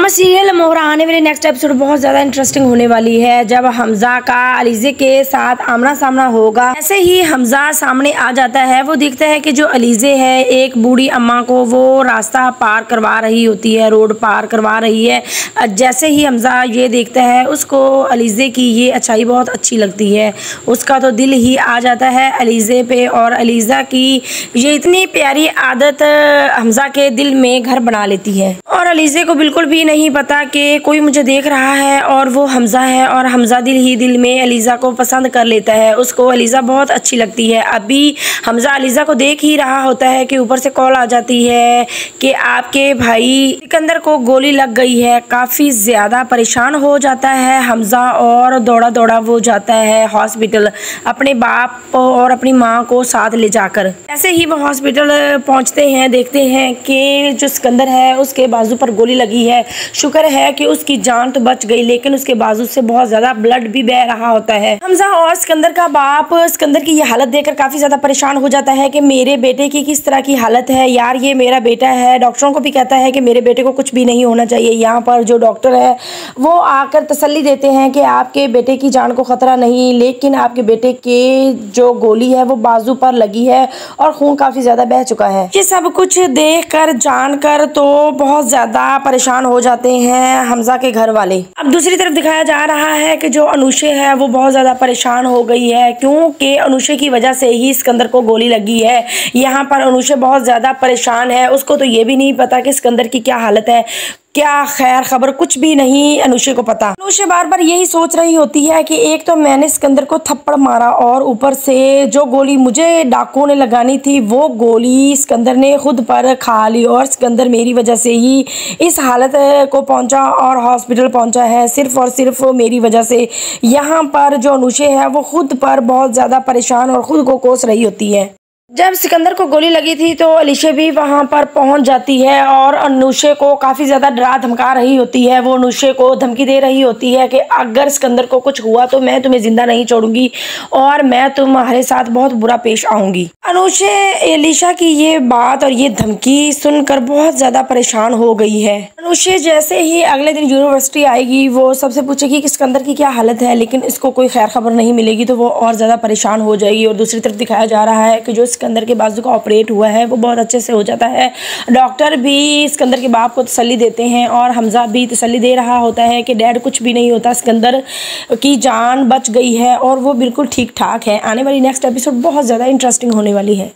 Drama serial मोहरा आने वाले next episode बहुत ज़्यादा इंटरेस्टिंग होने वाली है। जब हमजा का अलीज़े के साथ आमना सामना होगा, ऐसे ही हमजा सामने आ जाता है। वो देखता है कि जो अलीज़े है एक बूढ़ी अम्मा को वो रास्ता पार करवा रही होती है, रोड पार करवा रही है। जैसे ही हमजा ये देखता है, उसको अलीज़े की ये अच्छाई बहुत अच्छी लगती है। उसका तो दिल ही आ जाता है अलीज़े पे, और अलीज़ा की ये इतनी प्यारी आदत हमजा के दिल में घर बना लेती है। और अलीज़े को बिल्कुल भी नहीं पता कि कोई मुझे देख रहा है और वो हमजा है, और हमजा दिल ही दिल में अलीज़ा को पसंद कर लेता है। उसको अलीज़ा बहुत अच्छी लगती है। अभी हमजा अलीज़ा को देख ही रहा होता है कि ऊपर से कॉल आ जाती है कि आपके भाई सिकंदर को गोली लग गई है। काफ़ी ज़्यादा परेशान हो जाता है हमजा और दौड़ा दौड़ा वो जाता है हॉस्पिटल, अपने बाप और अपनी माँ को साथ ले जाकर। ऐसे ही वो हॉस्पिटल पहुँचते हैं, देखते हैं कि जो सिकंदर है उसके बाजू पर गोली लगी है। शुक्र है कि उसकी जान तो बच गई, लेकिन उसके बाजू से बहुत ज्यादा ब्लड भी बह रहा होता है। हमजा और सिकंदर का बाप सिकंदर की ये हालत देखकर काफी ज्यादा परेशान हो जाता है कि मेरे बेटे की किस तरह की हालत है यार, ये मेरा बेटा है। डॉक्टरों को भी कहता है कि मेरे बेटे को कुछ भी नहीं होना चाहिए। यहाँ पर जो डॉक्टर है वो आकर तसल्ली देते हैं कि आपके बेटे की जान को खतरा नहीं, लेकिन आपके बेटे के जो गोली है वो बाजू पर लगी है और खून काफी ज्यादा बह चुका है। ये सब कुछ देख कर जान कर तो बहुत ज्यादा परेशान हो जाते हैं हमजा के घर वाले। अब दूसरी तरफ दिखाया जा रहा है कि जो अनुषे है वो बहुत ज्यादा परेशान हो गई है, क्योंकि अनुषे की वजह से ही सिकंदर को गोली लगी है। यहाँ पर अनुषे बहुत ज्यादा परेशान है। उसको तो ये भी नहीं पता कि सिकंदर की क्या हालत है, क्या खैर खबर, कुछ भी नहीं अनुषे को पता। अनुषे बार बार यही सोच रही होती है कि एक तो मैंने सिकंदर को थप्पड़ मारा और ऊपर से जो गोली मुझे डाकुओं ने लगानी थी वो गोली सिकंदर ने खुद पर खा ली, और सिकंदर मेरी वजह से ही इस हालत को पहुंचा और हॉस्पिटल पहुंचा है, सिर्फ और सिर्फ मेरी वजह से। यहाँ पर जो अनुषे है वो खुद पर बहुत ज़्यादा परेशान और खुद को कोस रही होती है। जब सिकंदर को गोली लगी थी तो अलीशे भी वहां पर पहुंच जाती है और अनुषे को काफ़ी ज़्यादा डरा धमका रही होती है। वो अनुषे को धमकी दे रही होती है कि अगर सिकंदर को कुछ हुआ तो मैं तुम्हें ज़िंदा नहीं छोड़ूंगी और मैं तुम्हारे साथ बहुत बुरा पेश आऊँगी। अनुषे अलीशा की ये बात और ये धमकी सुनकर बहुत ज़्यादा परेशान हो गई है। अनुषे जैसे ही अगले दिन यूनिवर्सिटी आएगी वो सबसे पूछेगी कि सिकंदर की क्या हालत है, लेकिन इसको कोई खैर खबर नहीं मिलेगी तो वो और ज़्यादा परेशान हो जाएगी। और दूसरी तरफ दिखाया जा रहा है कि जो सिकंदर के बाजू का ऑपरेट हुआ है वो बहुत अच्छे से हो जाता है। डॉक्टर भी सिकंदर के बाप को तसल्ली देते हैं और हमजा भी तसल्ली दे रहा होता है कि डैड कुछ भी नहीं होता, सिकंदर की जान बच गई है और वो बिल्कुल ठीक ठाक है। आने वाली नेक्स्ट एपिसोड बहुत ज़्यादा इंटरेस्टिंग होने वाली है।